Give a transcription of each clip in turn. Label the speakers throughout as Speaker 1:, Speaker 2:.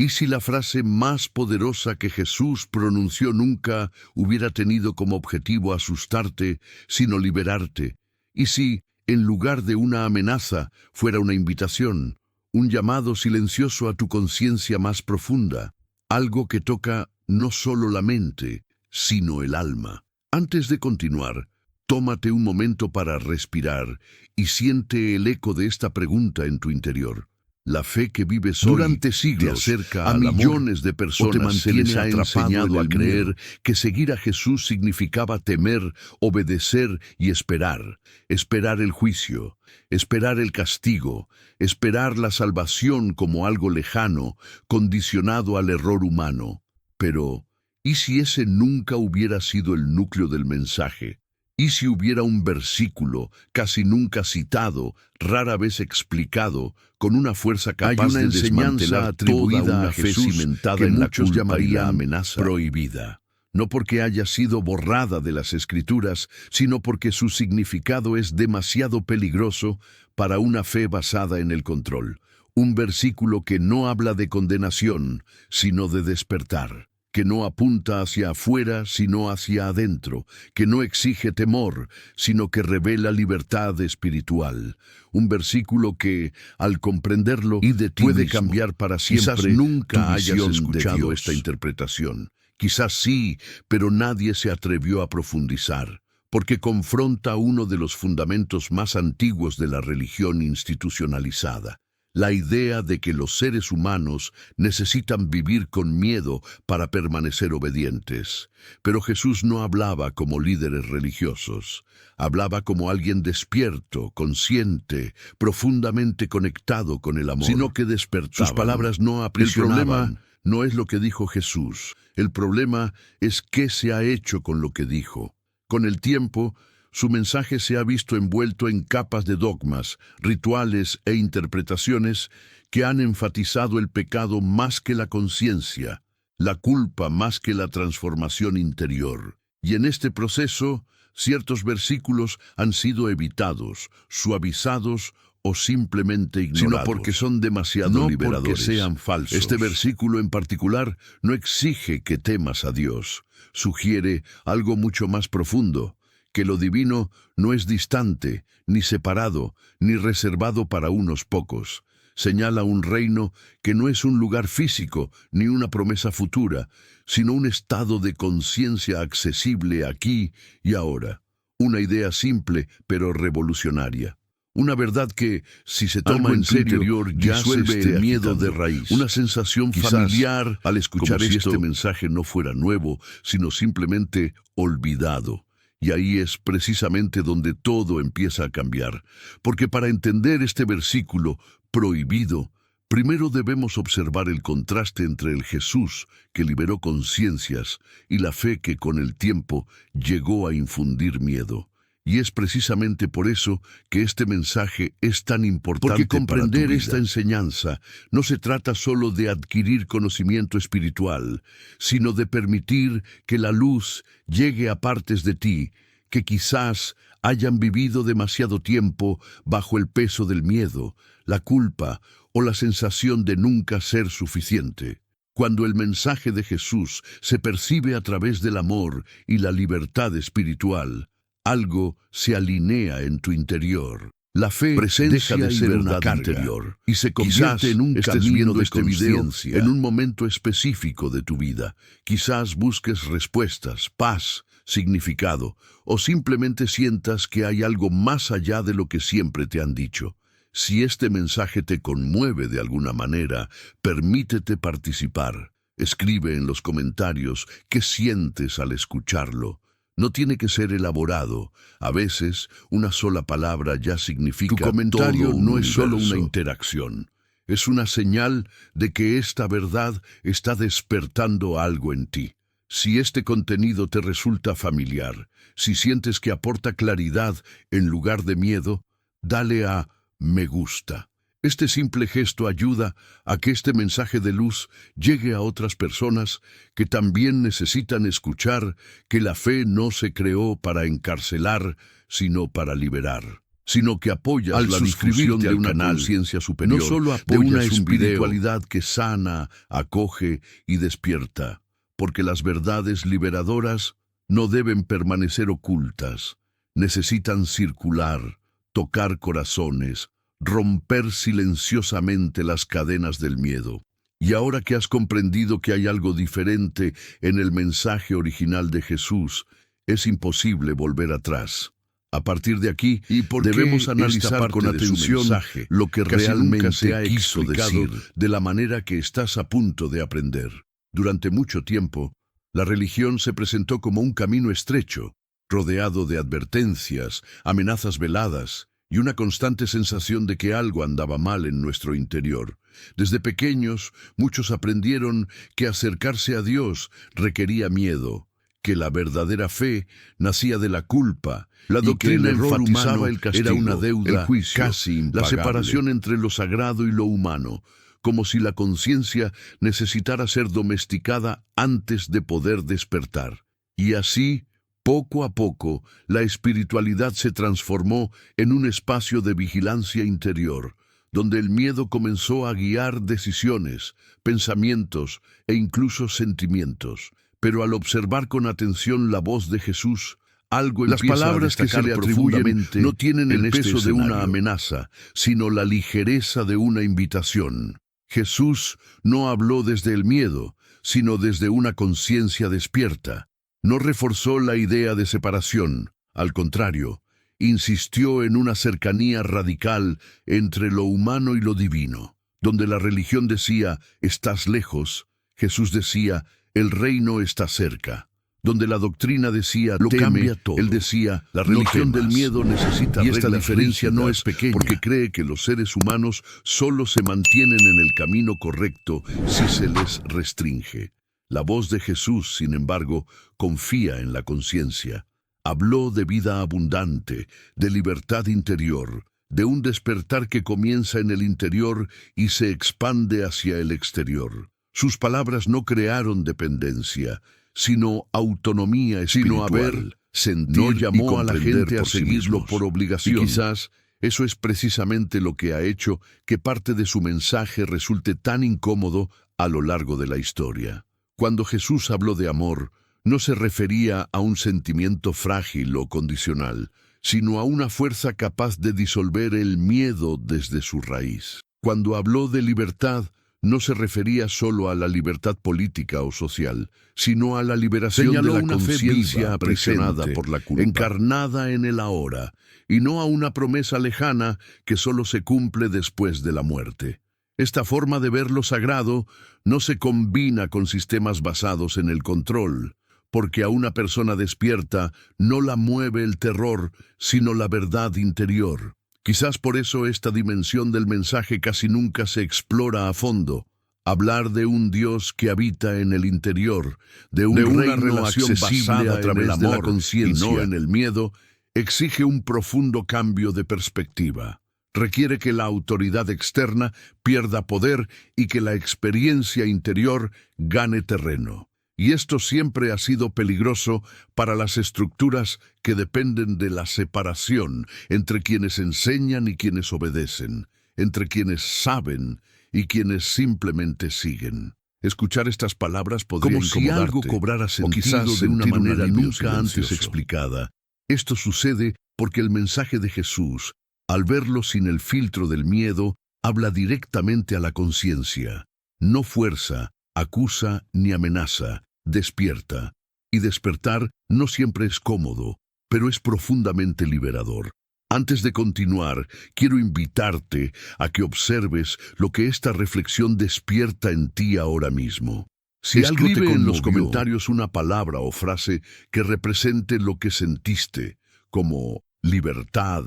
Speaker 1: ¿Y si la frase más poderosa que Jesús pronunció nunca hubiera tenido como objetivo asustarte, sino liberarte? ¿Y si, en lugar de una amenaza, fuera una invitación, un llamado silencioso a tu conciencia más profunda, algo que toca no solo la mente, sino el alma? Antes de continuar, tómate un momento para respirar y siente el eco de esta pregunta en tu interior. La fe que vives hoy
Speaker 2: Durante siglos,
Speaker 1: te acerca
Speaker 2: a
Speaker 1: millones de personas. Se les ha
Speaker 2: atrapado
Speaker 1: enseñado
Speaker 2: en
Speaker 1: a
Speaker 2: el
Speaker 1: creer
Speaker 2: miedo.
Speaker 1: que seguir a Jesús significaba temer, obedecer y esperar. Esperar el juicio, esperar el castigo, esperar la salvación como algo lejano, condicionado al error humano. Pero, ¿y si ese nunca hubiera sido el núcleo del mensaje? ¿Y si hubiera un versículo, casi nunca citado, rara vez explicado, con una fuerza capaz
Speaker 2: Hay una
Speaker 1: de
Speaker 2: enseñanza
Speaker 1: desmantelar
Speaker 2: atribuida
Speaker 1: toda una
Speaker 2: a
Speaker 1: fe
Speaker 2: Jesús
Speaker 1: cimentada
Speaker 2: que
Speaker 1: en la
Speaker 2: muchos
Speaker 1: culpa y
Speaker 2: llamarían
Speaker 1: la amenaza prohibida? No porque haya sido borrada de las Escrituras, sino porque su significado es demasiado peligroso para una fe basada en el control. Un versículo que no habla de condenación, sino de despertar, que no apunta hacia afuera, sino hacia adentro, que no exige temor, sino que revela libertad espiritual. Un versículo que, al comprenderlo, puede cambiar para siempre.
Speaker 2: Quizás nunca
Speaker 1: tu
Speaker 2: hayas
Speaker 1: visión de
Speaker 2: escuchado
Speaker 1: Dios. Esta interpretación. Quizás sí, pero nadie se atrevió a profundizar, porque confronta uno de los fundamentos más antiguos de la religión institucionalizada. La idea de que los seres humanos necesitan vivir con miedo para permanecer obedientes. Pero Jesús no hablaba como líderes religiosos. Hablaba como alguien despierto, consciente, profundamente conectado con el amor. Sino que despertaban. Sus palabras no aprisionaban. El problema no es lo que dijo Jesús. El problema es qué se ha hecho con lo que dijo. Con el tiempo, su mensaje se ha visto envuelto en capas de dogmas, rituales e interpretaciones que han enfatizado el pecado más que la conciencia, la culpa más que la transformación interior. Y en este proceso, ciertos versículos han sido evitados, suavizados o simplemente ignorados. Sino porque son demasiado liberadores. No porque sean falsos. Este versículo en particular no exige que temas a Dios. Sugiere algo mucho más profundo, que lo divino no es distante, ni separado, ni reservado para unos pocos. Señala un reino que no es un lugar físico, ni una promesa futura, sino un estado de conciencia accesible aquí y ahora. Una idea simple, pero revolucionaria. Una verdad que, si se toma en serio, disuelve el miedo de raíz. Una sensación familiar al escuchar esto, si este mensaje no fuera nuevo, sino simplemente olvidado. Y ahí es precisamente donde todo empieza a cambiar. Porque para entender este versículo prohibido, primero debemos observar el contraste entre el Jesús que liberó conciencias y la fe que con el tiempo llegó a infundir miedo. Y es precisamente por eso que este mensaje es tan importante. Porque comprender esta enseñanza no se trata solo de adquirir conocimiento espiritual, sino de permitir que la luz llegue a partes de ti que quizás hayan vivido demasiado tiempo bajo el peso del miedo, la culpa o la sensación de nunca ser suficiente. Cuando el mensaje de Jesús se percibe a través del amor y la libertad espiritual, algo se alinea en tu interior. La fe deja de ser una carga interior y se convierte en un camino de conciencia, en un momento específico de tu vida. Quizás busques respuestas, paz, significado, o simplemente sientas que hay algo más allá de lo que siempre te han dicho. Si este mensaje te conmueve de alguna manera, permítete participar. Escribe en los comentarios qué sientes al escucharlo. No tiene que ser elaborado. A veces, una sola palabra ya significa todo. Tu comentario no es solo una interacción. Es una señal de que esta verdad está despertando algo en ti. Si este contenido te resulta familiar, si sientes que aporta claridad en lugar de miedo, dale a me gusta. Este simple gesto ayuda a que este mensaje de luz llegue a otras personas que también necesitan escuchar que la fe no se creó para encarcelar, sino para liberar. sino que apoyas la difusión de una conciencia superior, no solo de una espiritualidad que sana, acoge y despierta, porque las verdades liberadoras no deben permanecer ocultas, necesitan circular, tocar corazones, romper silenciosamente las cadenas del miedo. Y ahora que has comprendido que hay algo diferente en el mensaje original de Jesús, es imposible volver atrás. A partir de aquí, debemos analizar con atención lo que realmente quiso decir de la manera que estás a punto de aprender. Durante mucho tiempo, la religión se presentó como un camino estrecho, rodeado de advertencias, amenazas veladas y una constante sensación de que algo andaba mal en nuestro interior. Desde pequeños, muchos aprendieron que acercarse a Dios requería miedo, que la verdadera fe nacía de la culpa, la doctrina enfatizaba el castigo, era una deuda, el juicio, casi impagable, la separación entre lo sagrado y lo humano, como si la conciencia necesitara ser domesticada antes de poder despertar. Y así, poco a poco, la espiritualidad se transformó en un espacio de vigilancia interior, donde el miedo comenzó a guiar decisiones, pensamientos e incluso sentimientos. Pero al observar con atención la voz de Jesús, algo empieza a destacar. Las palabras que se le atribuyen no tienen el peso de una amenaza, sino la ligereza de una invitación. Jesús no habló desde el miedo, sino desde una conciencia despierta. No reforzó la idea de separación, al contrario, insistió en una cercanía radical entre lo humano y lo divino. Donde la religión decía, estás lejos, Jesús decía, el reino está cerca. Donde la doctrina decía, lo cambia todo, él decía, la religión del miedo necesita reglas. Y esta diferencia no es pequeña, porque cree que los seres humanos solo se mantienen en el camino correcto si se les restringe. La voz de Jesús, sin embargo, confía en la conciencia. Habló de vida abundante, de libertad interior, de un despertar que comienza en el interior y se expande hacia el exterior. Sus palabras no crearon dependencia, sino autonomía espiritual. Sino ver, sentir, no llamó a la gente a seguirlo por obligación. Y quizás eso es precisamente lo que ha hecho que parte de su mensaje resulte tan incómodo a lo largo de la historia. Cuando Jesús habló de amor, no se refería a un sentimiento frágil o condicional, sino a una fuerza capaz de disolver el miedo desde su raíz. Cuando habló de libertad, no se refería solo a la libertad política o social, sino a la liberación de la conciencia aprisionada por la culpa, encarnada en el ahora, y no a una promesa lejana que solo se cumple después de la muerte. Esta forma de ver lo sagrado no se combina con sistemas basados en el control, porque a una persona despierta no la mueve el terror, sino la verdad interior. Quizás por eso esta dimensión del mensaje casi nunca se explora a fondo. Hablar de un Dios que habita en el interior, de una relación basada a través de la conciencia y no en el miedo, exige un profundo cambio de perspectiva. Requiere que la autoridad externa pierda poder y que la experiencia interior gane terreno. Y esto siempre ha sido peligroso para las estructuras que dependen de la separación entre quienes enseñan y quienes obedecen, entre quienes saben y quienes simplemente siguen. Escuchar estas palabras podría como si algo cobrara sentido de una manera nunca antes explicada. Esto sucede porque el mensaje de Jesús, al verlo sin el filtro del miedo, habla directamente a la conciencia. No fuerza, acusa ni amenaza, despierta. Y despertar no siempre es cómodo, pero es profundamente liberador. Antes de continuar, quiero invitarte a que observes lo que esta reflexión despierta en ti ahora mismo. Si algo te conmovió, en los comentarios una palabra o frase que represente lo que sentiste, como libertad,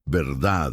Speaker 1: verdad,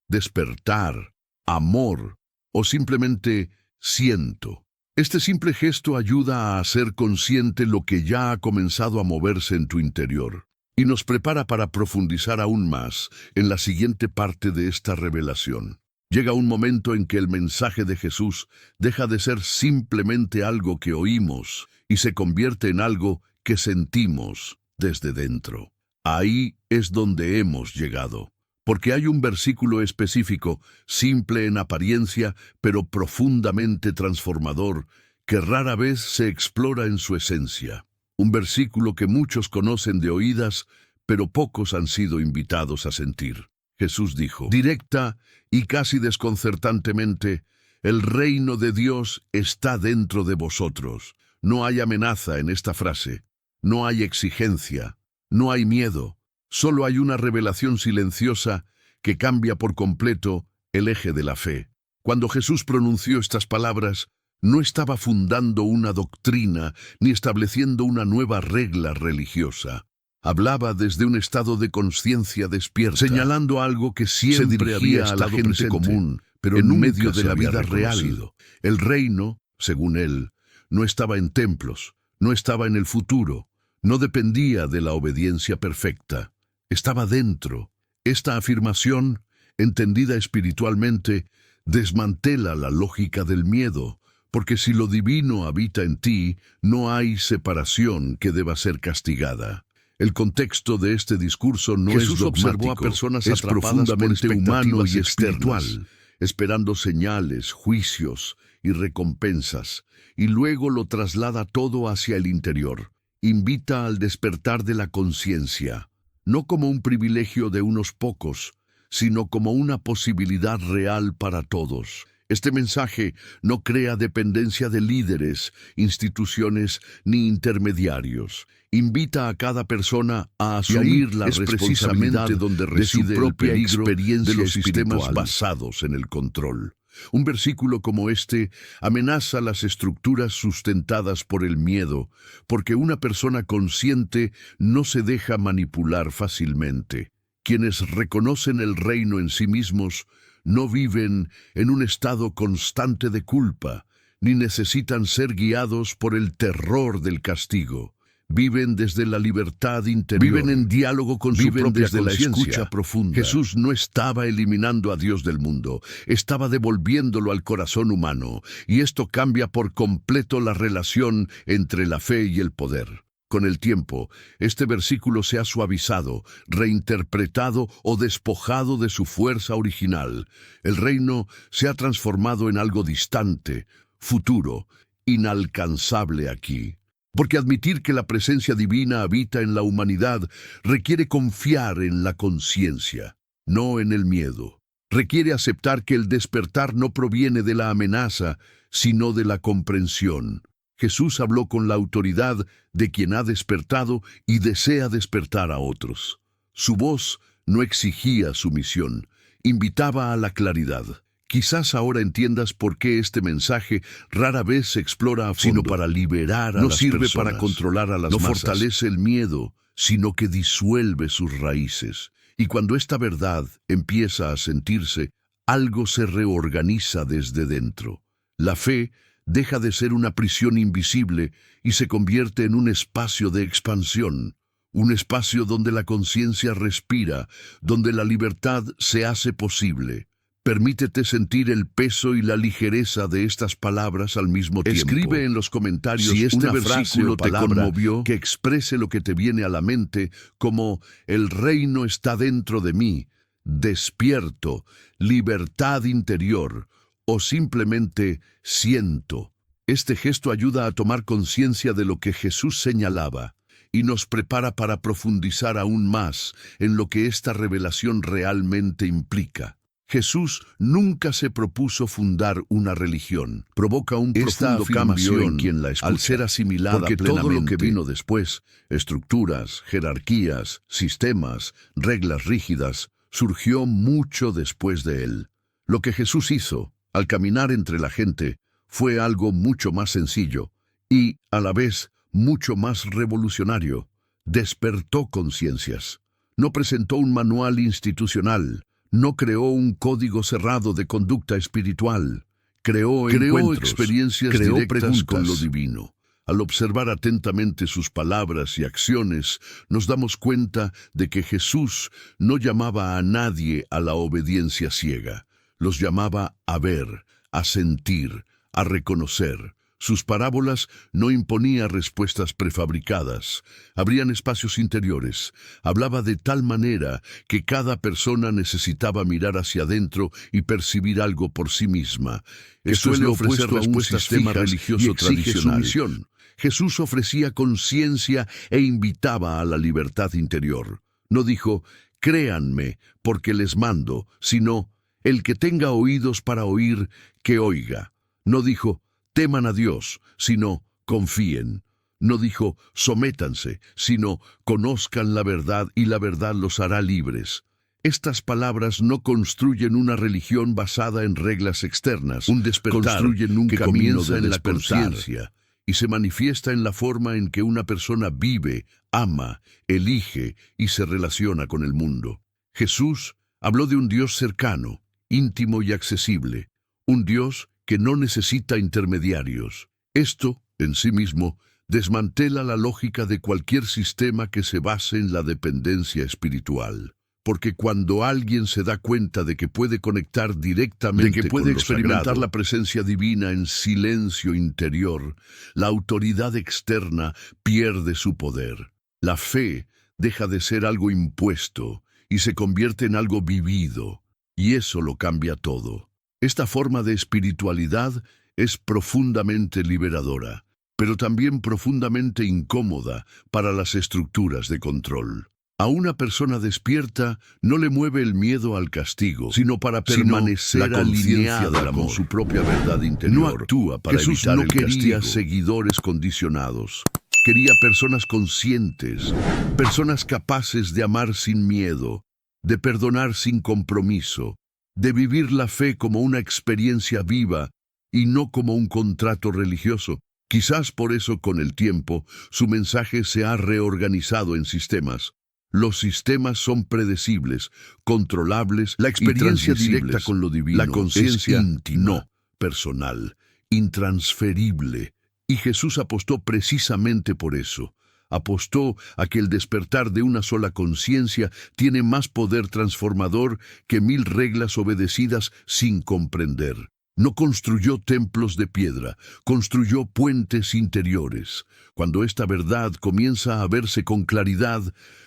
Speaker 1: despertar, amor o simplemente siento. Este simple gesto ayuda a hacer consciente lo que ya ha comenzado a moverse en tu interior y nos prepara para profundizar aún más en la siguiente parte de esta revelación. Llega un momento en que el mensaje de Jesús deja de ser simplemente algo que oímos y se convierte en algo que sentimos desde dentro. Ahí es donde hemos llegado. Porque hay un versículo específico, simple en apariencia, pero profundamente transformador, que rara vez se explora en su esencia. Un versículo que muchos conocen de oídas, pero pocos han sido invitados a sentir. Jesús dijo, directa y casi desconcertantemente, el reino de Dios está dentro de vosotros. No hay amenaza en esta frase, no hay exigencia, no hay miedo, solo hay una revelación silenciosa que cambia por completo el eje de la fe. Cuando Jesús pronunció estas palabras, no estaba fundando una doctrina ni estableciendo una nueva regla religiosa. Hablaba desde un estado de conciencia despierta, señalando algo que siempre había a la gente común, pero en medio de la vida real. El reino, según él, no estaba en templos, no estaba en el futuro, no dependía de la obediencia perfecta, estaba dentro. Esta afirmación, entendida espiritualmente, desmantela la lógica del miedo, porque si lo divino habita en ti, no hay separación que deba ser castigada. El contexto de este discurso no es dogmático, observó a personas es profundamente humano y espiritual, esperando señales, juicios y recompensas, y luego lo traslada todo hacia el interior. Invita al despertar de la conciencia, no como un privilegio de unos pocos, sino como una posibilidad real para todos. Este mensaje no crea dependencia de líderes, instituciones ni intermediarios. Invita a cada persona a asumir la responsabilidad donde reside de su propia experiencia de los sistemas basados en el control. Un versículo como este amenaza las estructuras sustentadas por el miedo, porque una persona consciente no se deja manipular fácilmente. Quienes reconocen el reino en sí mismos no viven en un estado constante de culpa, ni necesitan ser guiados por el terror del castigo. Viven desde la libertad interior. Viven en diálogo con su propia conciencia. La escucha profunda. Jesús no estaba eliminando a Dios del mundo, estaba devolviéndolo al corazón humano, y esto cambia por completo la relación entre la fe y el poder. Con el tiempo, este versículo se ha suavizado, reinterpretado o despojado de su fuerza original. El reino se ha transformado en algo distante, futuro, inalcanzable aquí. Porque admitir que la presencia divina habita en la humanidad requiere confiar en la conciencia, no en el miedo. Requiere aceptar que el despertar no proviene de la amenaza, sino de la comprensión. Jesús habló con la autoridad de quien ha despertado y desea despertar a otros. Su voz no exigía sumisión, invitaba a la claridad. Quizás ahora entiendas por qué este mensaje rara vez se explora a fondo, sino para liberar a las personas. No sirve para controlar a las masas. No fortalece el miedo, sino que disuelve sus raíces. Y cuando esta verdad empieza a sentirse, algo se reorganiza desde dentro. La fe deja de ser una prisión invisible y se convierte en un espacio de expansión. Un espacio donde la conciencia respira, donde la libertad se hace posible. Permítete sentir el peso y la ligereza de estas palabras al mismo tiempo. Escribe en los comentarios si este versículo te conmovió, que exprese lo que te viene a la mente como el reino está dentro de mí, despierto, libertad interior o simplemente siento. Este gesto ayuda a tomar conciencia de lo que Jesús señalaba y nos prepara para profundizar aún más en lo que esta revelación realmente implica. Jesús nunca se propuso fundar una religión. Provoca un profundo cambio en quien la escucha, al ser asimilada porque plenamente. Todo lo que vino después, estructuras, jerarquías, sistemas, reglas rígidas, surgió mucho después de él. Lo que Jesús hizo, al caminar entre la gente, fue algo mucho más sencillo y, a la vez, mucho más revolucionario. Despertó conciencias. No presentó un manual institucional. No creó un código cerrado de conducta espiritual. Creó experiencias directas preguntas con lo divino. Al observar atentamente sus palabras y acciones, nos damos cuenta de que Jesús no llamaba a nadie a la obediencia ciega. Los llamaba a ver, a sentir, a reconocer. Sus parábolas no imponía respuestas prefabricadas, abrían espacios interiores, hablaba de tal manera que cada persona necesitaba mirar hacia adentro y percibir algo por sí misma. Esto suele ofrecer respuestas a un sistema religioso tradicional. Jesús ofrecía conciencia e invitaba a la libertad interior. No dijo, créanme, porque les mando, sino, el que tenga oídos para oír, que oiga. No dijo, teman a Dios, sino confíen. No dijo, sométanse, sino conozcan la verdad y la verdad los hará libres. Estas palabras no construyen una religión basada en reglas externas. Un despertar construyen un camino comienza en la conciencia y se manifiesta en la forma en que una persona vive, ama, elige y se relaciona con el mundo. Jesús habló de un Dios cercano, íntimo y accesible, un Dios que no necesita intermediarios. Esto, en sí mismo, desmantela la lógica de cualquier sistema que se base en la dependencia espiritual. Porque cuando alguien se da cuenta de que puede conectar directamente con lo sagrado, experimentar la presencia divina en silencio interior, la autoridad externa pierde su poder. La fe deja de ser algo impuesto y se convierte en algo vivido, y eso lo cambia todo. Esta forma de espiritualidad es profundamente liberadora, pero también profundamente incómoda para las estructuras de control. A una persona despierta no le mueve el miedo al castigo, sino para permanecer alineada con su propia verdad interior. No actúa para evitar el castigo. Jesús no quería seguidores condicionados. Quería personas conscientes, personas capaces de amar sin miedo, de perdonar sin compromiso, de vivir la fe como una experiencia viva y no como un contrato religioso. Quizás por eso, con el tiempo, su mensaje se ha reorganizado en sistemas. Los sistemas son predecibles, controlables, la experiencia directa con lo divino, la conciencia íntima, no personal, intransferible. Y Jesús apostó precisamente por eso. Apostó a que el despertar de una sola conciencia tiene más poder transformador que 1000 reglas obedecidas sin comprender. No construyó templos de piedra, construyó puentes interiores. Cuando esta verdad comienza a verse con claridad,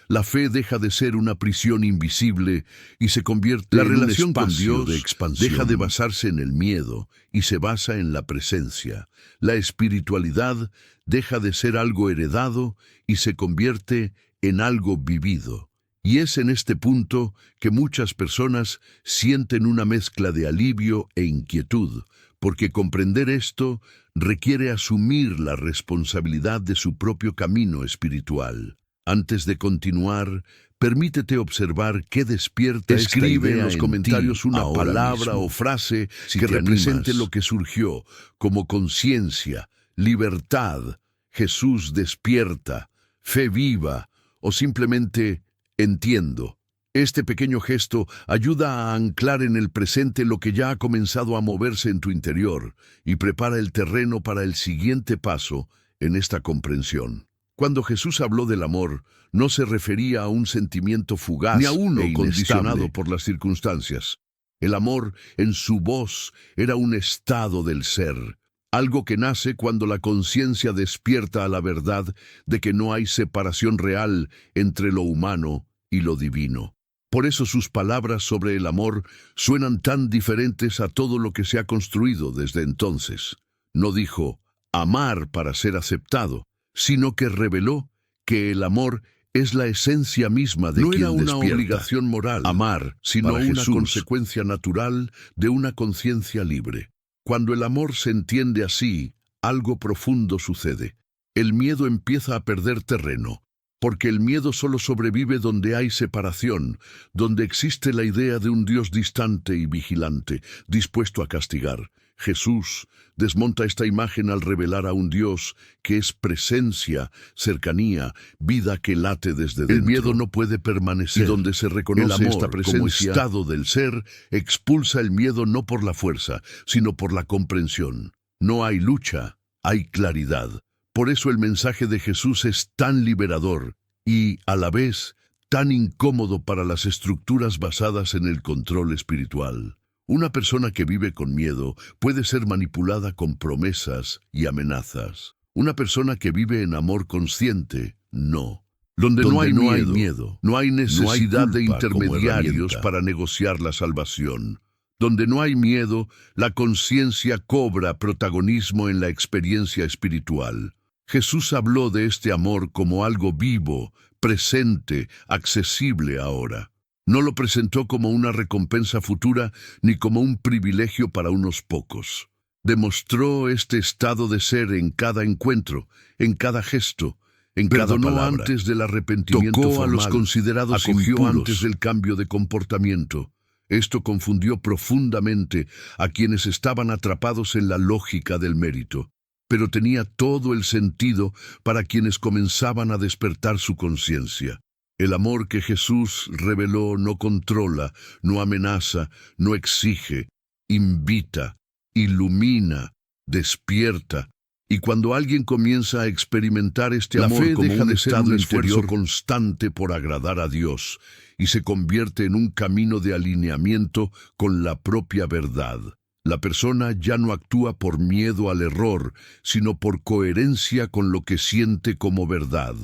Speaker 1: la fe deja de ser una prisión invisible y se convierte en un espacio de expansión. Deja de basarse en el miedo y se basa en la presencia. La espiritualidad deja de ser algo heredado y se convierte en algo vivido. Y es en este punto que muchas personas sienten una mezcla de alivio e inquietud, porque comprender esto requiere asumir la responsabilidad de su propio camino espiritual. Antes de continuar, permítete observar qué despierta esta idea. Escribe en los comentarios una palabra o frase que represente lo que surgió, como conciencia, libertad, Jesús despierta, fe viva o simplemente entiendo. Este pequeño gesto ayuda a anclar en el presente lo que ya ha comenzado a moverse en tu interior y prepara el terreno para el siguiente paso en esta comprensión. Cuando Jesús habló del amor, no se refería a un sentimiento fugaz ni a uno condicionado por las circunstancias. El amor, en su voz, era un estado del ser, algo que nace cuando la conciencia despierta a la verdad de que no hay separación real entre lo humano y lo divino. Por eso sus palabras sobre el amor suenan tan diferentes a todo lo que se ha construido desde entonces. No dijo, amar para ser aceptado, sino que reveló que el amor es la esencia misma de quien despierta. No era una obligación moral, amar, sino una consecuencia natural de una conciencia libre. Cuando el amor se entiende así, algo profundo sucede. El miedo empieza a perder terreno, porque el miedo solo sobrevive donde hay separación, donde existe la idea de un Dios distante y vigilante, dispuesto a castigar. Jesús desmonta esta imagen al revelar a un Dios que es presencia, cercanía, vida que late desde dentro. El miedo no puede permanecer. Y donde se reconoce el amor esta presencia como estado del ser, expulsa el miedo no por la fuerza, sino por la comprensión. No hay lucha, hay claridad. Por eso el mensaje de Jesús es tan liberador y, a la vez, tan incómodo para las estructuras basadas en el control espiritual. Una persona que vive con miedo puede ser manipulada con promesas y amenazas. Una persona que vive en amor consciente, no. Donde no hay miedo, no hay necesidad de intermediarios para negociar la salvación. Donde no hay miedo, la conciencia cobra protagonismo en la experiencia espiritual. Jesús habló de este amor como algo vivo, presente, accesible ahora. No lo presentó como una recompensa futura ni como un privilegio para unos pocos. Demostró este estado de ser en cada encuentro, en cada gesto, en cada palabra. Antes del arrepentimiento formal, a los considerados acogió impuros antes del cambio de comportamiento. Esto confundió profundamente a quienes estaban atrapados en la lógica del mérito, pero tenía todo el sentido para quienes comenzaban a despertar su conciencia. El amor que Jesús reveló no controla, no amenaza, no exige, invita, ilumina, despierta. Y cuando alguien comienza a experimentar este amor como un estado interior constante por agradar a Dios y se convierte en un camino de alineamiento con la propia verdad, la persona ya no actúa por miedo al error, sino por coherencia con lo que siente como verdad.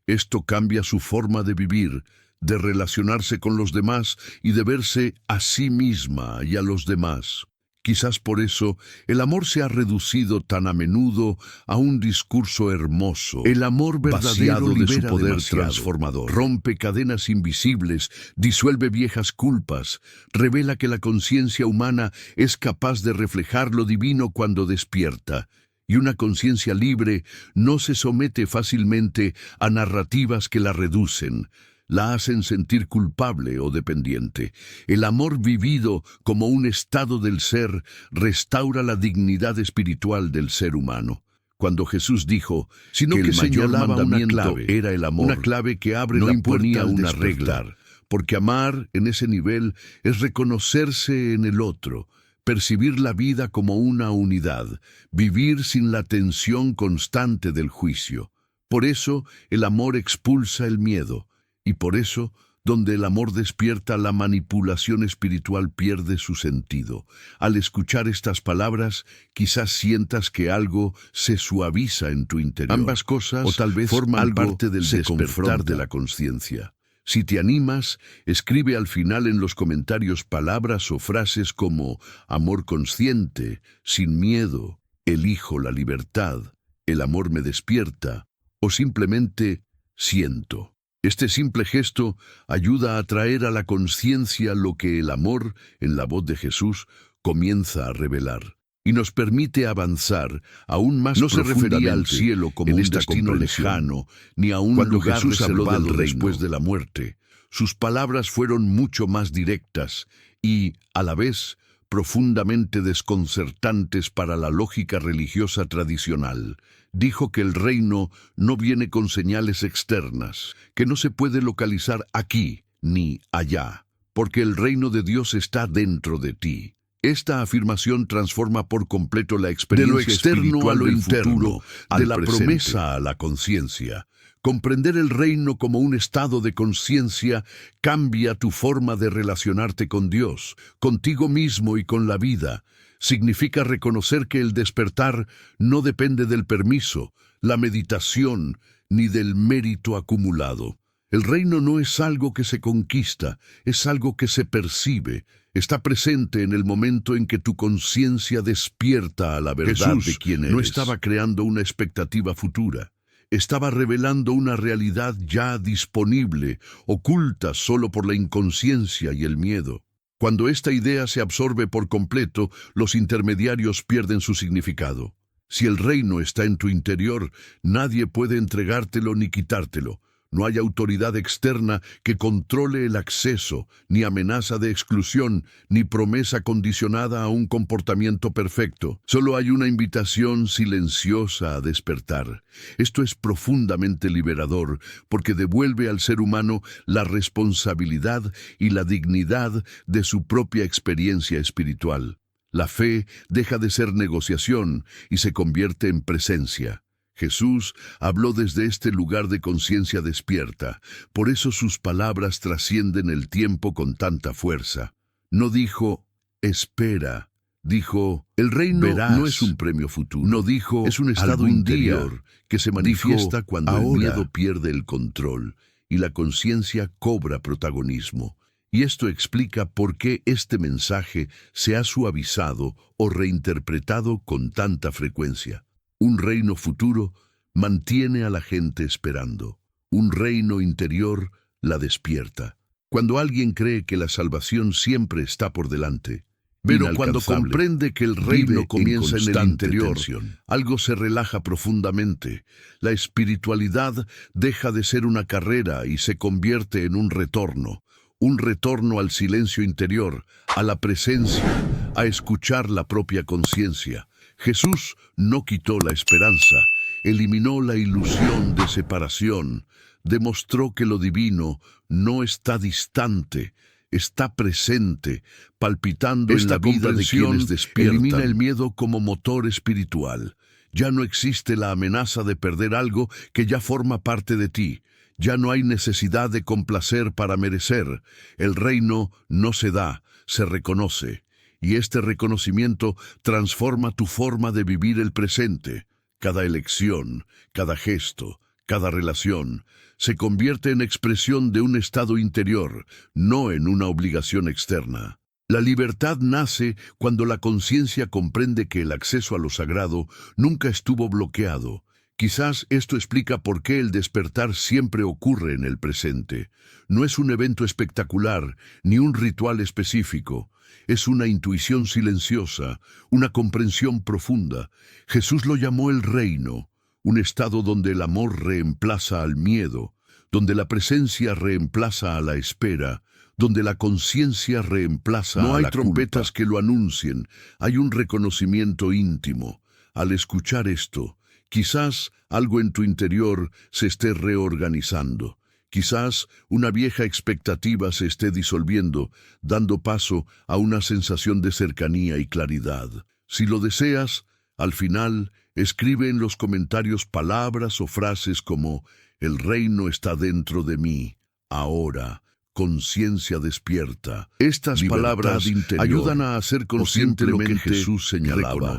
Speaker 1: Esto cambia su forma de vivir, de relacionarse con los demás y de verse a sí misma y a los demás. Quizás por eso el amor se ha reducido tan a menudo a un discurso hermoso. El amor verdadero de su poder transformador. Rompe cadenas invisibles, disuelve viejas culpas, revela que la conciencia humana es capaz de reflejar lo divino cuando despierta. Y una conciencia libre no se somete fácilmente a narrativas que la reducen, la hacen sentir culpable o dependiente. El amor vivido como un estado del ser restaura la dignidad espiritual del ser humano. Cuando Jesús dijo, sino que el mayor mandamiento era el amor, una clave que abre no imponía una regla, porque amar en ese nivel es reconocerse en el otro, percibir la vida como una unidad, vivir sin la tensión constante del juicio. Por eso el amor expulsa el miedo, y por eso, donde el amor despierta, la manipulación espiritual pierde su sentido. Al escuchar estas palabras, quizás sientas que algo se suaviza en tu interior. Ambas cosas o tal vez forman parte del despertar de la conciencia. Si te animas, escribe al final en los comentarios palabras o frases como amor consciente, sin miedo, elijo la libertad, el amor me despierta, o simplemente siento. Este simple gesto ayuda a traer a la conciencia lo que el amor, en la voz de Jesús, comienza a revelar. Y nos permite avanzar aún más profundamente. No se refería al cielo como un destino lejano, ni a un lugar reservado después de la muerte. Sus palabras fueron mucho más directas y, a la vez, profundamente desconcertantes para la lógica religiosa tradicional. Dijo que el reino no viene con señales externas, que no se puede localizar aquí ni allá, porque el reino de Dios está dentro de ti. Esta afirmación transforma por completo la experiencia de lo externo a lo interno, de la promesa a la conciencia. Comprender el reino como un estado de conciencia cambia tu forma de relacionarte con Dios, contigo mismo y con la vida. Significa reconocer que el despertar no depende del permiso, la meditación, ni del mérito acumulado. El reino no es algo que se conquista, es algo que se percibe. Está presente en el momento en que tu conciencia despierta a la verdad de quién eres. No estaba creando una expectativa futura. Estaba revelando una realidad ya disponible, oculta solo por la inconsciencia y el miedo. Cuando esta idea se absorbe por completo, los intermediarios pierden su significado. Si el reino está en tu interior, nadie puede entregártelo ni quitártelo. No hay autoridad externa que controle el acceso, ni amenaza de exclusión, ni promesa condicionada a un comportamiento perfecto. Solo hay una invitación silenciosa a despertar. Esto es profundamente liberador, porque devuelve al ser humano la responsabilidad y la dignidad de su propia experiencia espiritual. La fe deja de ser negociación y se convierte en presencia. Jesús habló desde este lugar de conciencia despierta, por eso sus palabras trascienden el tiempo con tanta fuerza. No dijo, espera. Dijo, el reino no es un premio futuro. No dijo, es un estado interior que se manifiesta cuando el miedo pierde el control y la conciencia cobra protagonismo. Y esto explica por qué este mensaje se ha suavizado o reinterpretado con tanta frecuencia. Un reino futuro mantiene a la gente esperando. Un reino interior la despierta. Cuando alguien cree que la salvación siempre está por delante, pero cuando comprende que el reino comienza en el interior, algo se relaja profundamente. La espiritualidad deja de ser una carrera y se convierte en un retorno al silencio interior, a la presencia, a escuchar la propia conciencia. Jesús no quitó la esperanza, eliminó la ilusión de separación, demostró que lo divino no está distante, está presente, palpitando en la vida de quienes despiertan. Elimina el miedo como motor espiritual. Ya no existe la amenaza de perder algo que ya forma parte de ti. Ya no hay necesidad de complacer para merecer. El reino no se da, se reconoce. Y este reconocimiento transforma tu forma de vivir el presente. Cada elección, cada gesto, cada relación se convierte en expresión de un estado interior, no en una obligación externa. La libertad nace cuando la conciencia comprende que el acceso a lo sagrado nunca estuvo bloqueado. Quizás esto explica por qué el despertar siempre ocurre en el presente. No es un evento espectacular, ni un ritual específico. Es una intuición silenciosa, una comprensión profunda. Jesús lo llamó el reino. Un estado donde el amor reemplaza al miedo, donde la presencia reemplaza a la espera, donde la conciencia reemplaza a la culpa. No hay trompetas que lo anuncien, hay un reconocimiento íntimo. Al escuchar esto, quizás algo en tu interior se esté reorganizando. Quizás una vieja expectativa se esté disolviendo, dando paso a una sensación de cercanía y claridad. Si lo deseas, al final, escribe en los comentarios palabras o frases como «El reino está dentro de mí, ahora, conciencia despierta». Estas palabras ayudan a hacer consciente lo que Jesús señalaba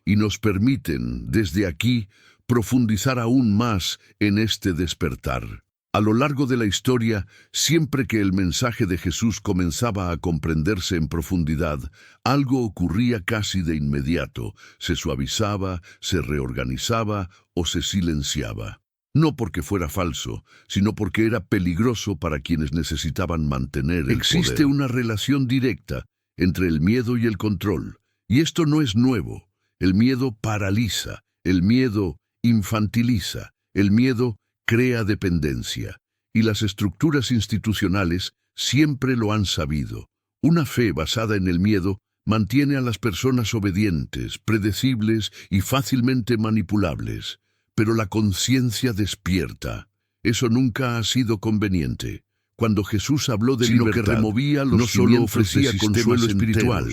Speaker 1: y nos permiten, desde aquí, profundizar aún más en este despertar. A lo largo de la historia, siempre que el mensaje de Jesús comenzaba a comprenderse en profundidad, algo ocurría casi de inmediato, se suavizaba, se reorganizaba o se silenciaba. No porque fuera falso, sino porque era peligroso para quienes necesitaban mantener el poder. Existe una relación directa entre el miedo y el control, y esto no es nuevo. El miedo paraliza, el miedo infantiliza, el miedo crea dependencia, y las estructuras institucionales siempre lo han sabido. Una fe basada en el miedo mantiene a las personas obedientes, predecibles y fácilmente manipulables. Pero la conciencia despierta. Eso nunca ha sido conveniente. Cuando Jesús habló de libertad, que removía los no solo ofrecía consuelo espiritual.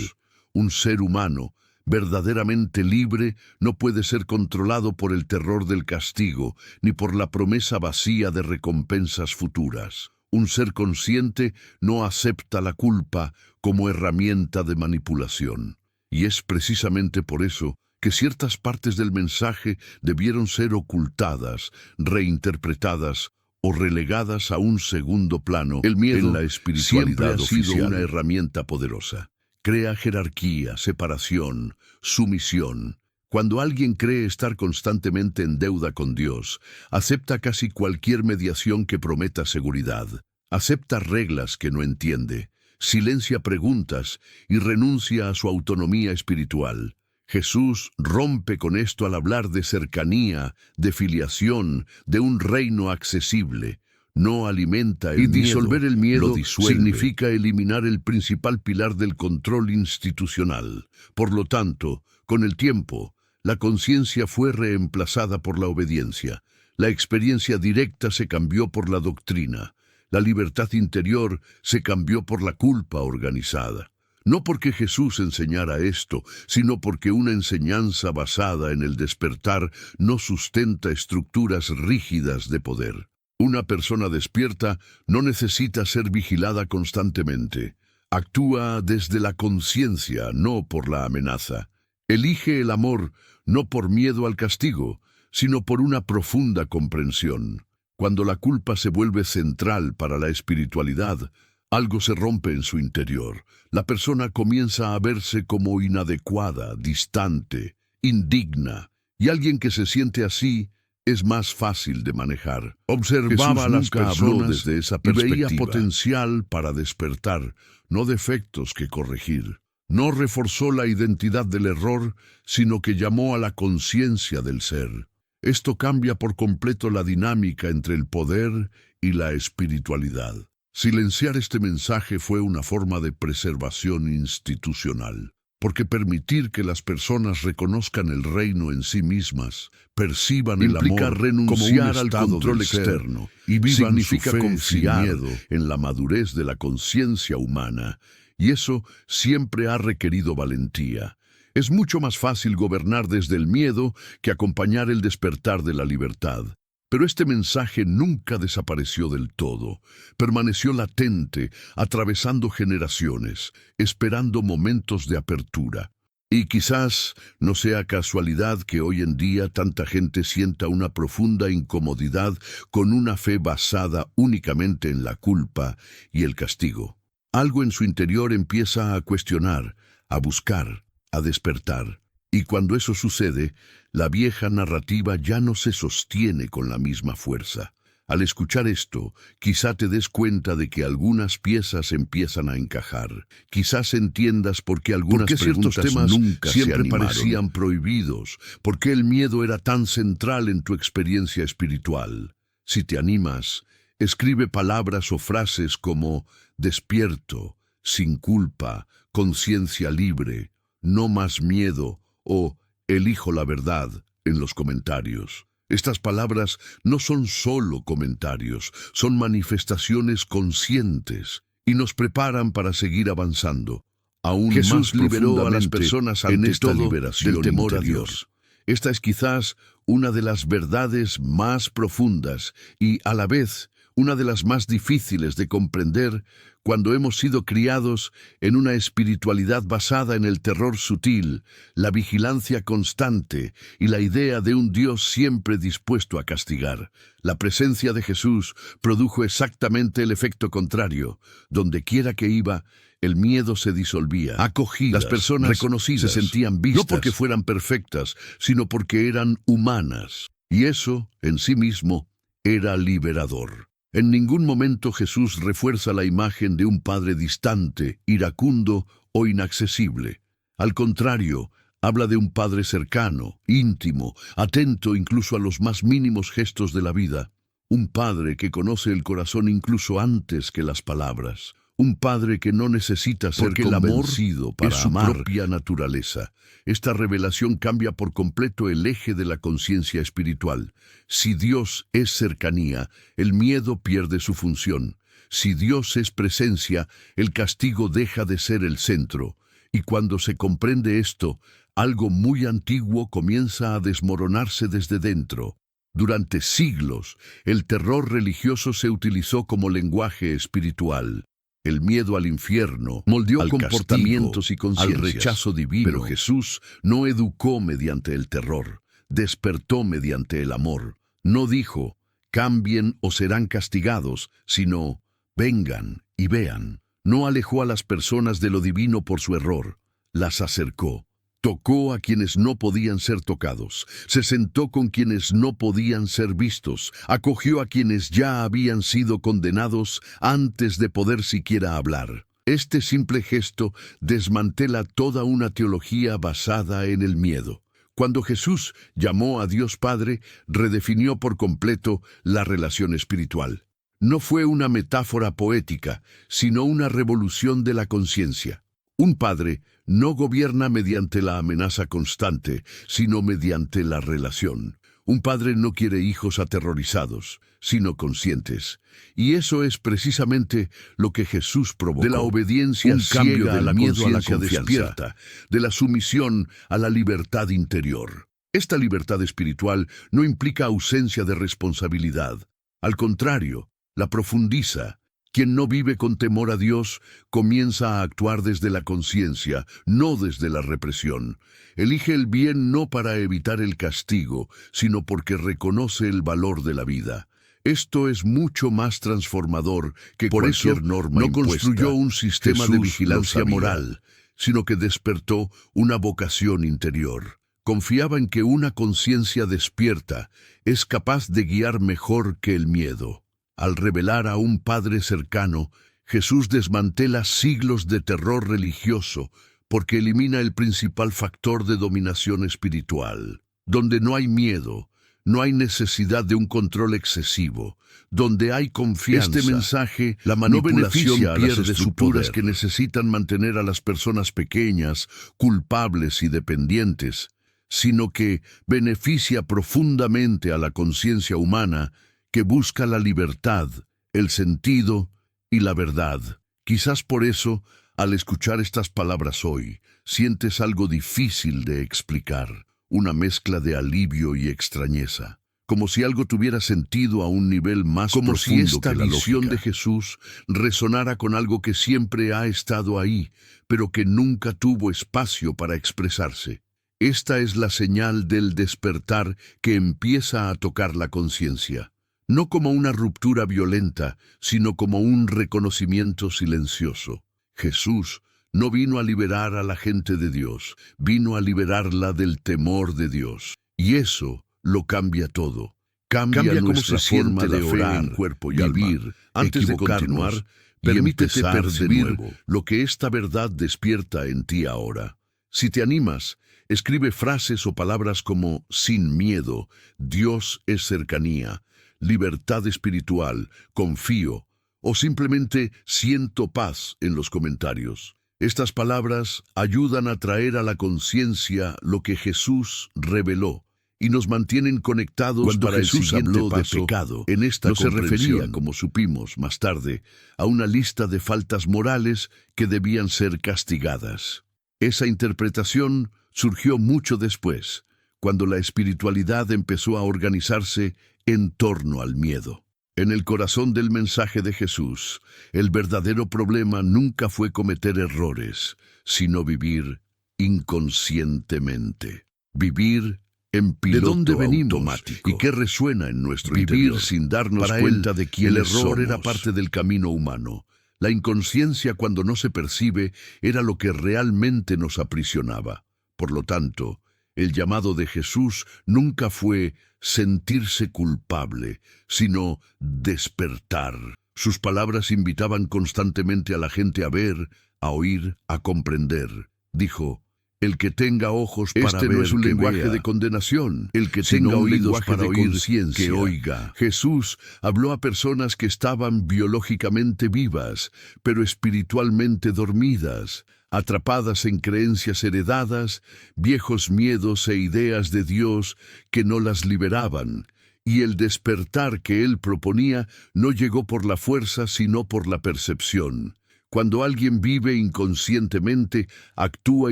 Speaker 1: Un ser humano verdaderamente libre no puede ser controlado por el terror del castigo, ni por la promesa vacía de recompensas futuras. Un ser consciente no acepta la culpa como herramienta de manipulación. Y es precisamente por eso que ciertas partes del mensaje debieron ser ocultadas, reinterpretadas o relegadas a un segundo plano. El miedo en la espiritualidad siempre ha sido una herramienta poderosa. Crea jerarquía, separación, sumisión. Cuando alguien cree estar constantemente en deuda con Dios, acepta casi cualquier mediación que prometa seguridad. Acepta reglas que no entiende, silencia preguntas y renuncia a su autonomía espiritual. Jesús rompe con esto al hablar de cercanía, de filiación, de un reino accesible. No alimenta el miedo. Y disolver el miedo significa eliminar el principal pilar del control institucional. Por lo tanto, con el tiempo, la conciencia fue reemplazada por la obediencia. La experiencia directa se cambió por la doctrina. La libertad interior se cambió por la culpa organizada. No porque Jesús enseñara esto, sino porque una enseñanza basada en el despertar no sustenta estructuras rígidas de poder. Una persona despierta no necesita ser vigilada constantemente. Actúa desde la conciencia, no por la amenaza. Elige el amor no por miedo al castigo, sino por una profunda comprensión. Cuando la culpa se vuelve central para la espiritualidad, algo se rompe en su interior. La persona comienza a verse como inadecuada, distante, indigna, y alguien que se siente así es más fácil de manejar. Observaba a las personas desde esa perspectiva y veía potencial para despertar, no defectos que corregir. No reforzó la identidad del error, sino que llamó a la conciencia del ser. Esto cambia por completo la dinámica entre el poder y la espiritualidad. Silenciar este mensaje fue una forma de preservación institucional, porque permitir que las personas reconozcan el reino en sí mismas, perciban el amor, renunciar al control externo y vivan su fe confiar sin miedo en la madurez de la conciencia humana, y eso siempre ha requerido valentía. Es mucho más fácil gobernar desde el miedo que acompañar el despertar de la libertad. Pero este mensaje nunca desapareció del todo. Permaneció latente, atravesando generaciones, esperando momentos de apertura. Y quizás no sea casualidad que hoy en día tanta gente sienta una profunda incomodidad con una fe basada únicamente en la culpa y el castigo. Algo en su interior empieza a cuestionar, a buscar, a despertar. Y cuando eso sucede, la vieja narrativa ya no se sostiene con la misma fuerza. Al escuchar esto, quizá te des cuenta de que algunas piezas empiezan a encajar. Quizás entiendas por qué algunas ciertos temas nunca siempre parecían prohibidos, por qué el miedo era tan central en tu experiencia espiritual. Si te animas, escribe palabras o frases como despierto, sin culpa, conciencia libre, no más miedo o elijo la verdad en los comentarios. Estas palabras no son solo comentarios, son manifestaciones conscientes y nos preparan para seguir avanzando. Aún Jesús más liberó a las personas ante esta liberación del temor interior. A Dios. Esta es quizás una de las verdades más profundas y, a la vez, una de las más difíciles de comprender cuando hemos sido criados en una espiritualidad basada en el terror sutil, la vigilancia constante y la idea de un Dios siempre dispuesto a castigar. La presencia de Jesús produjo exactamente el efecto contrario. Donde quiera que iba, el miedo se disolvía. Acogidas, las personas reconocidas se sentían vistas, no porque fueran perfectas, sino porque eran humanas. Y eso, en sí mismo, era liberador. En ningún momento Jesús refuerza la imagen de un padre distante, iracundo o inaccesible. Al contrario, habla de un padre cercano, íntimo, atento incluso a los más mínimos gestos de la vida. Un padre que conoce el corazón incluso antes que las palabras. Un padre que no necesita ser convencido para amar. Es su propia naturaleza. Esta revelación cambia por completo el eje de la conciencia espiritual. Si Dios es cercanía, el miedo pierde su función. Si Dios es presencia, el castigo deja de ser el centro. Y cuando se comprende esto, algo muy antiguo comienza a desmoronarse desde dentro. Durante siglos, el terror religioso se utilizó como lenguaje espiritual. El miedo al infierno moldeó comportamientos y conciencias, al rechazo divino. Pero Jesús no educó mediante el terror, despertó mediante el amor. No dijo, cambien o serán castigados, sino, vengan y vean. No alejó a las personas de lo divino por su error, las acercó. Tocó a quienes no podían ser tocados, se sentó con quienes no podían ser vistos, acogió a quienes ya habían sido condenados antes de poder siquiera hablar. Este simple gesto desmantela toda una teología basada en el miedo. Cuando Jesús llamó a Dios Padre, redefinió por completo la relación espiritual. No fue una metáfora poética, sino una revolución de la conciencia. Un padre no gobierna mediante la amenaza constante, sino mediante la relación. Un padre no quiere hijos aterrorizados, sino conscientes. Y eso es precisamente lo que Jesús provocó. De la obediencia ciega a la miedo a la conciencia despierta, de la sumisión a la libertad interior. Esta libertad espiritual no implica ausencia de responsabilidad. Al contrario, la profundiza. Quien no vive con temor a Dios comienza a actuar desde la conciencia, no desde la represión. Elige el bien no para evitar el castigo, sino porque reconoce el valor de la vida. Esto es mucho más transformador que cualquier norma impuesta. No construyó un sistema de vigilancia moral, sino que despertó una vocación interior. Confiaba en que una conciencia despierta es capaz de guiar mejor que el miedo. Al revelar a un Padre cercano, Jesús desmantela siglos de terror religioso porque elimina el principal factor de dominación espiritual. Donde no hay miedo, no hay necesidad de un control excesivo. Donde hay confianza, este mensaje, la manipulación pierde su poder. Que necesitan mantener a las personas pequeñas, culpables y dependientes, sino que beneficia profundamente a la conciencia humana que busca la libertad, el sentido y la verdad. Quizás por eso, al escuchar estas palabras hoy, sientes algo difícil de explicar, una mezcla de alivio y extrañeza, como si algo tuviera sentido a un nivel más profundo, si esta visión de Jesús resonara con algo que siempre ha estado ahí, pero que nunca tuvo espacio para expresarse. Esta es la señal del despertar que empieza a tocar la conciencia. No como una ruptura violenta, sino como un reconocimiento silencioso. Jesús no vino a liberar a la gente de Dios, vino a liberarla del temor de Dios. Y eso lo cambia todo. Cambia nuestra forma de orar, en cuerpo y vivir. Alma. Antes de continuar, permítete percibir lo que esta verdad despierta en ti ahora. Si te animas, escribe frases o palabras como sin miedo, Dios es cercanía, libertad espiritual, confío, o simplemente siento paz en los comentarios. Estas palabras ayudan a traer a la conciencia lo que Jesús reveló y nos mantienen conectados. Cuando para Jesús habló de pecado, en esta no se refería, como supimos más tarde, a una lista de faltas morales que debían ser castigadas. Esa interpretación surgió mucho después, cuando la espiritualidad empezó a organizarse en torno al miedo. En el corazón del mensaje de Jesús, el verdadero problema nunca fue cometer errores, sino vivir inconscientemente. Vivir en piloto automático. ¿Y qué resuena en nuestro interior? Vivir sin darnos cuenta de que el error era parte del camino humano. La inconsciencia, cuando no se percibe, era lo que realmente nos aprisionaba. Por lo tanto, el llamado de Jesús nunca fue sentirse culpable, sino despertar. Sus palabras invitaban constantemente a la gente a ver, a oír, a comprender. Dijo: el que tenga ojos para ver, no es un lenguaje de condenación. El que tenga oídos para oír, que oiga. Jesús habló a personas que estaban biológicamente vivas, pero espiritualmente dormidas, atrapadas en creencias heredadas, viejos miedos e ideas de Dios que no las liberaban. Y el despertar que él proponía no llegó por la fuerza, sino por la percepción. Cuando alguien vive inconscientemente, actúa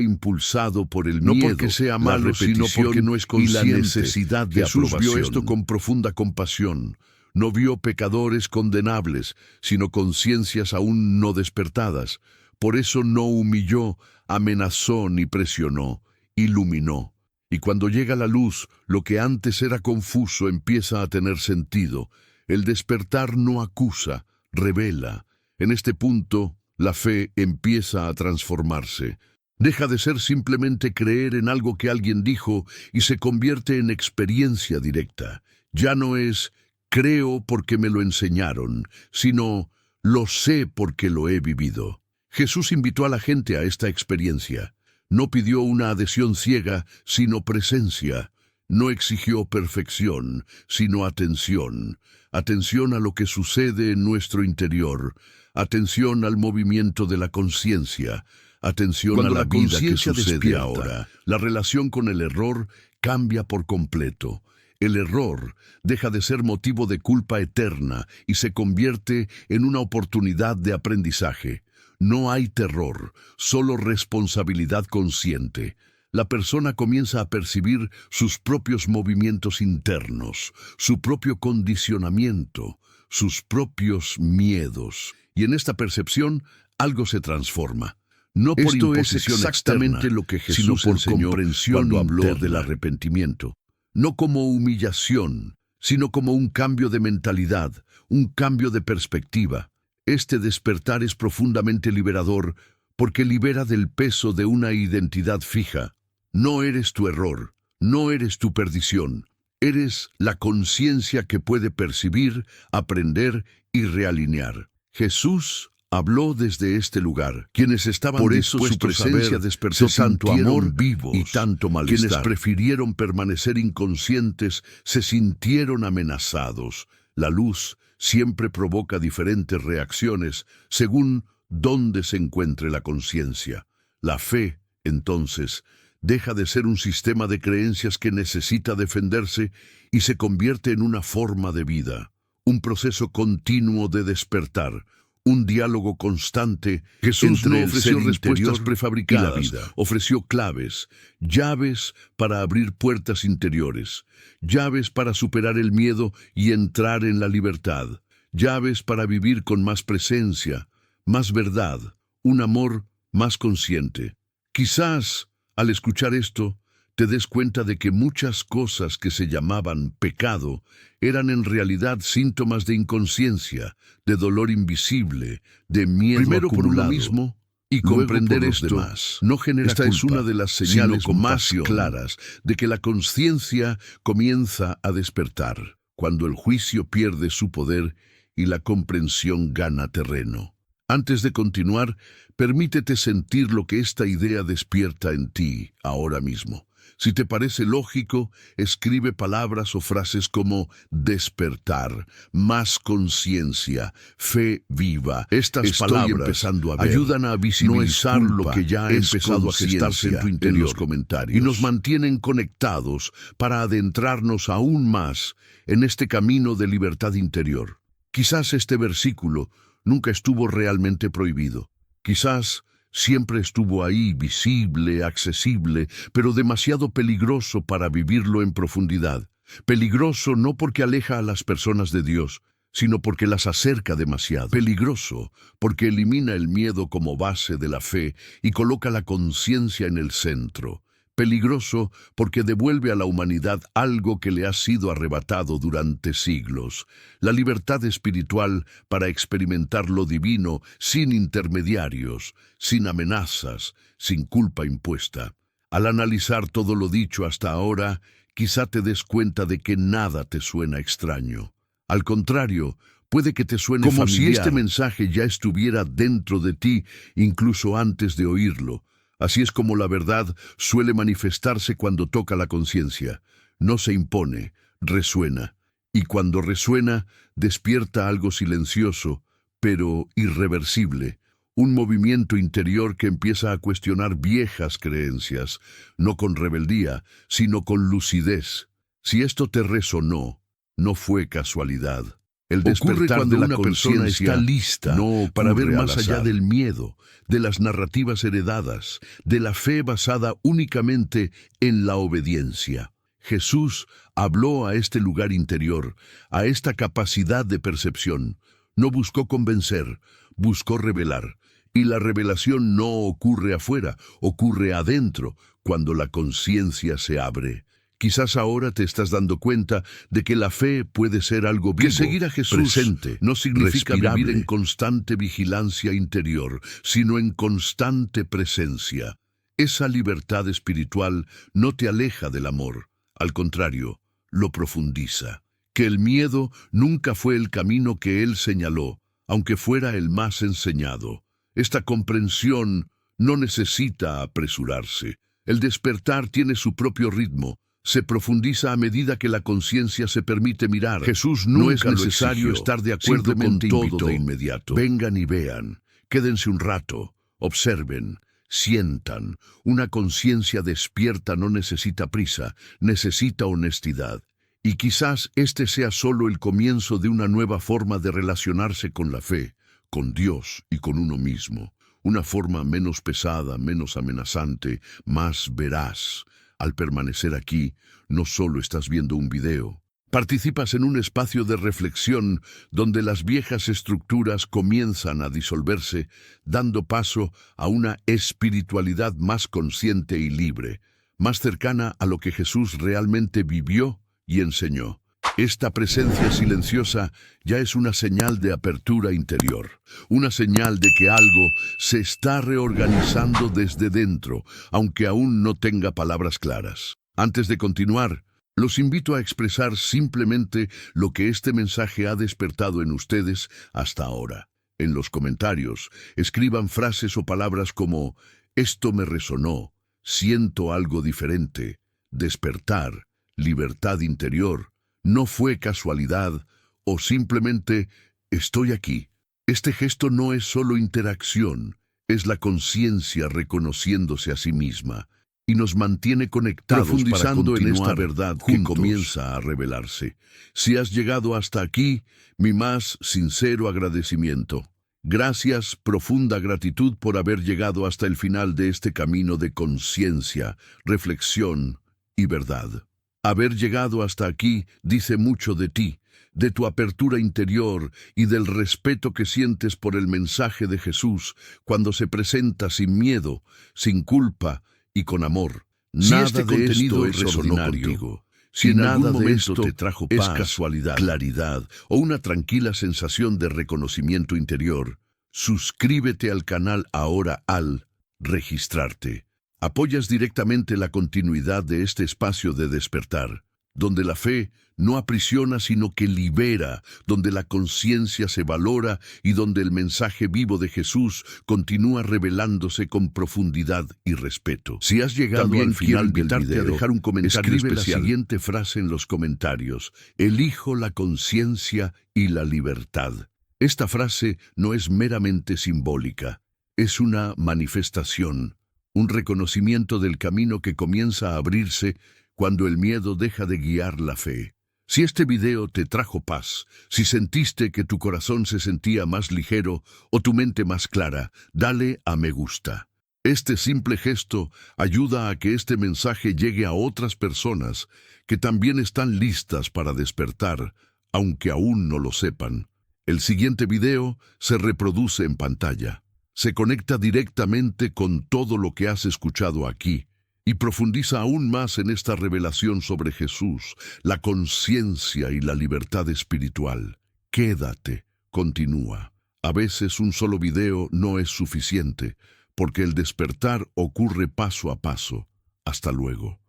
Speaker 1: impulsado por el miedo, no porque sea malo, sino porque no es consciente, y la necesidad de aprobación. Jesús vio esto con profunda compasión. No vio pecadores condenables, sino conciencias aún no despertadas. Por eso no humilló, amenazó ni presionó, iluminó. Y cuando llega la luz, lo que antes era confuso empieza a tener sentido. El despertar no acusa, revela. En este punto, la fe empieza a transformarse. Deja de ser simplemente creer en algo que alguien dijo y se convierte en experiencia directa. Ya no es creo porque me lo enseñaron, sino lo sé porque lo he vivido. Jesús invitó a la gente a esta experiencia. No pidió una adhesión ciega, sino presencia. No exigió perfección, sino atención. Atención a lo que sucede en nuestro interior. Atención al movimiento de la conciencia. Atención a la vida que sucede ahora. La relación con el error cambia por completo. El error deja de ser motivo de culpa eterna y se convierte en una oportunidad de aprendizaje. No hay terror, solo responsabilidad consciente. La persona comienza a percibir sus propios movimientos internos, su propio condicionamiento, sus propios miedos. y en esta percepción algo se transforma. No por
Speaker 2: Esto es
Speaker 1: imposición
Speaker 2: exactamente
Speaker 1: externa,
Speaker 2: lo que
Speaker 1: sino
Speaker 2: Jesús
Speaker 1: por
Speaker 2: enseñó
Speaker 1: comprensión
Speaker 2: cuando habló
Speaker 1: interna.
Speaker 2: del arrepentimiento.
Speaker 1: No como humillación, sino como un cambio de mentalidad, un cambio de perspectiva. Este despertar es profundamente liberador porque libera del peso de una identidad fija. No eres tu error, no eres tu perdición. Eres la conciencia que puede percibir, aprender y realinear. Jesús habló desde este lugar. Quienes estaban
Speaker 2: Por eso su
Speaker 1: dispuestos a
Speaker 2: presencia
Speaker 1: ver
Speaker 2: despertó
Speaker 1: se
Speaker 2: tanto
Speaker 1: sintieron
Speaker 2: amor
Speaker 1: vivos
Speaker 2: y tanto
Speaker 1: Quienes
Speaker 2: malestar.
Speaker 1: prefirieron permanecer inconscientes se sintieron amenazados. La luz siempre provoca diferentes reacciones según dónde se encuentre la conciencia. La fe, entonces, deja de ser un sistema de creencias que necesita defenderse y se convierte en una forma de vida, un proceso continuo de despertar, un diálogo constante.
Speaker 2: Jesús
Speaker 1: entre
Speaker 2: no
Speaker 1: el
Speaker 2: ofreció
Speaker 1: ser
Speaker 2: respuestas
Speaker 1: interior
Speaker 2: prefabricadas,
Speaker 1: y la vida. Ofreció claves, llaves para abrir puertas interiores, llaves para superar el miedo y entrar en la libertad, llaves para vivir con más presencia, más verdad, un amor más consciente. Quizás, al escuchar esto, te des cuenta de que muchas cosas que se llamaban pecado eran en realidad síntomas de inconsciencia, de dolor invisible, de miedo
Speaker 2: Primero por uno
Speaker 1: acumulado.
Speaker 2: mismo,
Speaker 1: Y
Speaker 2: luego
Speaker 1: comprender
Speaker 2: por los
Speaker 1: esto
Speaker 2: demás.
Speaker 1: no genera
Speaker 2: Esta
Speaker 1: culpa,
Speaker 2: es una de las
Speaker 1: sino
Speaker 2: señales más
Speaker 1: compasión,
Speaker 2: claras
Speaker 1: de que la conciencia comienza a despertar, cuando el juicio pierde su poder y la comprensión gana terreno. Antes de continuar, permítete sentir lo que esta idea despierta en ti ahora mismo. Si te parece lógico, escribe palabras o frases como despertar, más conciencia, fe viva. Estas palabras ayudan a visibilizar lo que ya ha empezado a gestarse en tu interior
Speaker 2: en los comentarios.
Speaker 1: y nos mantienen conectados para adentrarnos aún más en este camino de libertad interior. Quizás este versículo nunca estuvo realmente prohibido. Quizás siempre estuvo ahí, visible, accesible, pero demasiado peligroso para vivirlo en profundidad. Peligroso no porque aleja a las personas de Dios, sino porque las acerca demasiado. Peligroso porque elimina el miedo como base de la fe y coloca la conciencia en el centro. Peligroso porque devuelve a la humanidad algo que le ha sido arrebatado durante siglos, la libertad espiritual para experimentar lo divino sin intermediarios, sin amenazas, sin culpa impuesta. Al analizar todo lo dicho hasta ahora, quizá te des cuenta de que nada te suena extraño. Al contrario, puede que te suene
Speaker 2: Como
Speaker 1: familiar,
Speaker 2: si este
Speaker 1: mensaje ya estuviera dentro de ti incluso antes de oírlo. Así es como la verdad suele manifestarse cuando toca la conciencia. No se impone, resuena. Y cuando resuena, despierta algo silencioso, pero irreversible. Un movimiento interior que empieza a cuestionar viejas creencias, no con rebeldía, sino con lucidez. Si esto te resonó, no fue casualidad. El
Speaker 2: Ocurre
Speaker 1: despertar
Speaker 2: cuando
Speaker 1: de
Speaker 2: una persona
Speaker 1: conciencia
Speaker 2: está lista
Speaker 1: no para ver
Speaker 2: ocurre al
Speaker 1: más allá
Speaker 2: azar.
Speaker 1: del miedo, de las narrativas heredadas, de la fe basada únicamente en la obediencia. Jesús habló a este lugar interior, a esta capacidad de percepción. No buscó convencer, buscó revelar. Y la revelación no ocurre afuera, ocurre adentro, cuando la conciencia se abre. Quizás ahora te estás dando cuenta de que la fe puede ser algo vivo,
Speaker 2: Que seguir a Jesús
Speaker 1: presente, no significa
Speaker 2: respirable.
Speaker 1: vivir en constante vigilancia interior, sino en constante presencia. Esa libertad espiritual no te aleja del amor, al contrario, lo profundiza. Que el miedo nunca fue el camino que él señaló, aunque fuera el más enseñado. Esta comprensión no necesita apresurarse. El despertar tiene su propio ritmo. Se profundiza a medida que la conciencia se permite mirar.
Speaker 2: Jesús
Speaker 1: No es
Speaker 2: nunca lo
Speaker 1: necesario
Speaker 2: exigió,
Speaker 1: estar de acuerdo con
Speaker 2: simplemente
Speaker 1: todo
Speaker 2: invitó.
Speaker 1: de inmediato. Vengan y vean, quédense un rato, observen, sientan. Una conciencia despierta no necesita prisa, necesita honestidad. Y quizás este sea solo el comienzo de una nueva forma de relacionarse con la fe, con Dios y con uno mismo. Una forma menos pesada, menos amenazante, más veraz. Al permanecer aquí, no solo estás viendo un video, Participas en un espacio de reflexión donde las viejas estructuras comienzan a disolverse, dando paso a una espiritualidad más consciente y libre, más cercana a lo que Jesús realmente vivió y enseñó. Esta presencia silenciosa ya es una señal de apertura interior, una señal de que algo se está reorganizando desde dentro, aunque aún no tenga palabras claras. Antes de continuar, los invito a expresar simplemente lo que este mensaje ha despertado en ustedes hasta ahora. En los comentarios, escriban frases o palabras como «Esto me resonó», «Siento algo diferente», «Despertar», «Libertad interior», «No fue casualidad» o simplemente «Estoy aquí». Este gesto no es solo interacción, es la conciencia reconociéndose a sí misma y nos mantiene conectados profundizando en esta verdad que comienza a revelarse. Si has llegado hasta aquí, mi más sincero agradecimiento. Gracias, profunda gratitud por haber llegado hasta el final de este camino de conciencia, reflexión y verdad. Haber llegado hasta aquí dice mucho de ti, de tu apertura interior y del respeto que sientes por el mensaje de Jesús cuando se presenta sin miedo, sin culpa y con amor. Si este contenido resonó contigo, si en algún momento te trajo paz, casualidad, claridad o una tranquila sensación de reconocimiento interior, suscríbete al canal ahora al registrarte. Apoyas directamente la continuidad de este espacio de despertar, donde la fe no aprisiona sino que libera, donde la conciencia se valora y donde el mensaje vivo de Jesús continúa revelándose con profundidad y respeto. Si has llegado también al final del video, a dejar un comentario especial. La siguiente frase en los comentarios: elijo la conciencia y la libertad. Esta frase no es meramente simbólica, es una manifestación, un reconocimiento del camino que comienza a abrirse cuando el miedo deja de guiar la fe. Si este video te trajo paz, si sentiste que tu corazón se sentía más ligero o tu mente más clara, dale a me gusta. Este simple gesto ayuda a que este mensaje llegue a otras personas que también están listas para despertar, aunque aún no lo sepan. El siguiente video se reproduce en pantalla. Se conecta directamente con todo lo que has escuchado aquí y profundiza aún más en esta revelación sobre Jesús, la conciencia y la libertad espiritual. Quédate, continúa. A veces un solo video no es suficiente, porque el despertar ocurre paso a paso. Hasta luego.